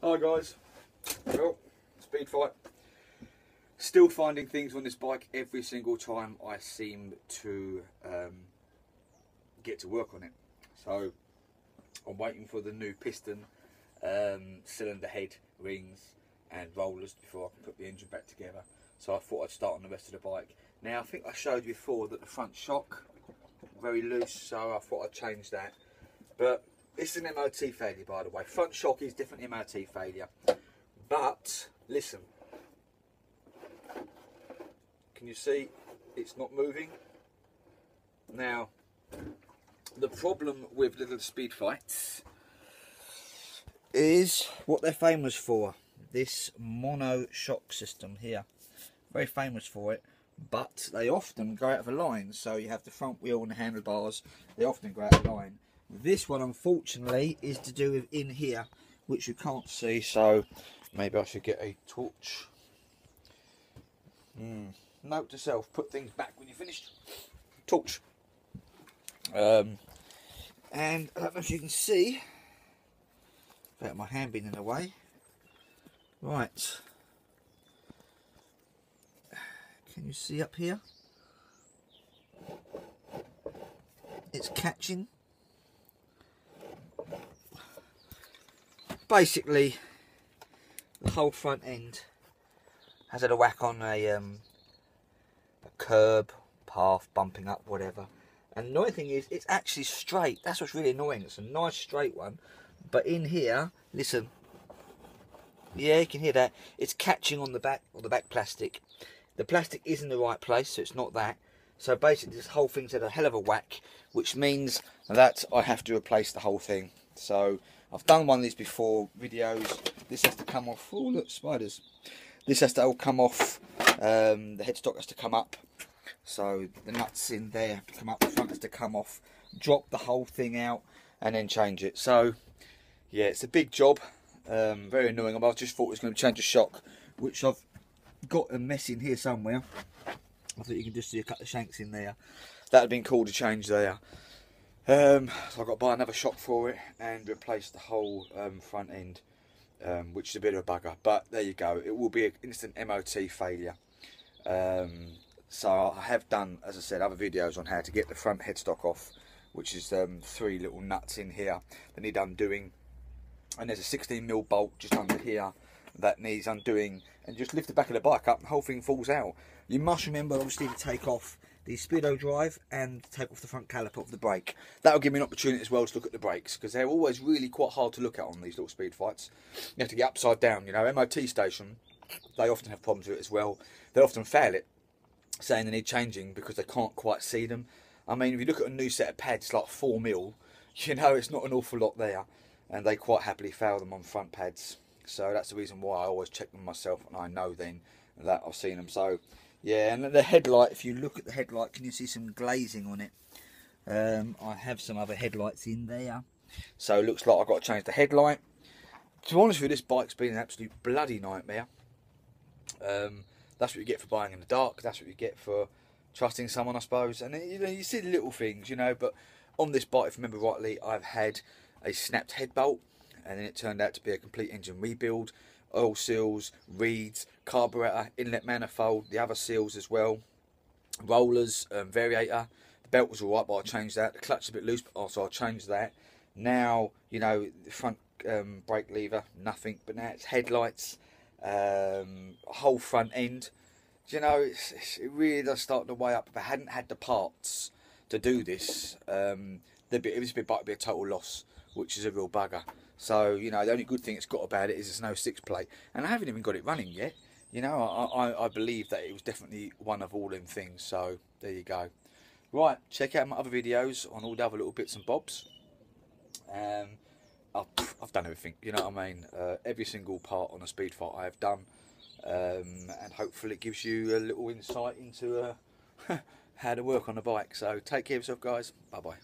Hi guys, well, Speedfight. Still finding things on this bike every single time I seem to get to work on it. So I'm waiting for the new piston, cylinder head, rings and rollers before I can put the engine back together. So I thought I'd start on the rest of the bike. Now I think I showed you before that the front shock very loose, so I thought I'd change that. But it's an MOT failure, by the way. Front shock is different MOT failure. But listen, can you see it's not moving? Now, the problem with little Speedfights is what they're famous for. This mono shock system here. Very famous for it, but they often go out of a line. So you have the front wheel and the handlebars, they often go out of line. This one, unfortunately, is to do with in here, which you can't see, so maybe I should get a torch. Note to self, put things back when you're finished. Torch. And I don't know if you can see, without my hand being in the way. Right. Can you see up here? It's catching. Basically, the whole front end has had a whack on a curb, path, bumping up, whatever. And the annoying thing is, it's actually straight. That's what's really annoying. It's a nice straight one. But in here, listen. Yeah, you can hear that. It's catching on the back plastic. The plastic is in the right place, so it's not that. So basically, this whole thing's had a hell of a whack, which means that I have to replace the whole thing. So I've done one of these before, videos. This has to come off. Oh, look, spiders. This has to all come off. The headstock has to come up. So the nuts in there have to come up. The front has to come off. Drop the whole thing out and then change it. So, yeah, it's a big job. Very annoying. I just thought it was going to change a shock, which I've got a mess in here somewhere. I thought you can just see a couple of shanks in there. That would have been cool to change there. So I've got to buy another shock for it and replace the whole front end, which is a bit of a bugger. But there you go. It will be an instant MOT failure. So I have done, as I said, other videos on how to get the front headstock off, which is 3 little nuts in here that need undoing. And there's a 16mm bolt just under here that needs undoing, and just lift the back of the bike up and the whole thing falls out. You must remember, obviously, to take off the speedo drive and take off the front caliper of the brake. That will give me an opportunity as well to look at the brakes, because they're always really quite hard to look at on these little Speedfights. You have to get upside down, you know. MOT station, they often have problems with it as well. They often fail it, saying they need changing because they can't quite see them. I mean, if you look at a new set of pads like 4mm, you know, it's not an awful lot there, and they quite happily fail them on front pads. So that's the reason why I always check them myself, and I know then that I've seen them. So yeah, and the headlight, if you look at the headlight, can you see some glazing on it? I have some other headlights in there, so it looks like I've got to change the headlight. To be honest with you, this bike's been an absolute bloody nightmare. That's what you get for buying in the dark. That's what you get for trusting someone, I suppose. And you know, you see the little things, you know. But on this bike, if you remember rightly, I've had a snapped head bolt, and then it turned out to be a complete engine rebuild. Oil seals, reeds, carburetor, inlet manifold, the other seals as well, rollers, variator. The belt was alright, but I changed that. The clutch is a bit loose, but also I changed that. Now, you know, the front brake lever, nothing, but now it's headlights, whole front end. Do you know, it really does start to weigh up. If I hadn't had the parts to do this, it would be a total loss, which is a real bugger. So, you know, the only good thing it's got about it is there's no 6-plate. And I haven't even got it running yet. You know, I believe that it was definitely one of all them things. So, there you go. Right, check out my other videos on all the other little bits and bobs. I've done everything, you know what I mean? Every single part on a Speedfight I have done. And hopefully it gives you a little insight into how to work on a bike. So, take care of yourself, guys. Bye-bye.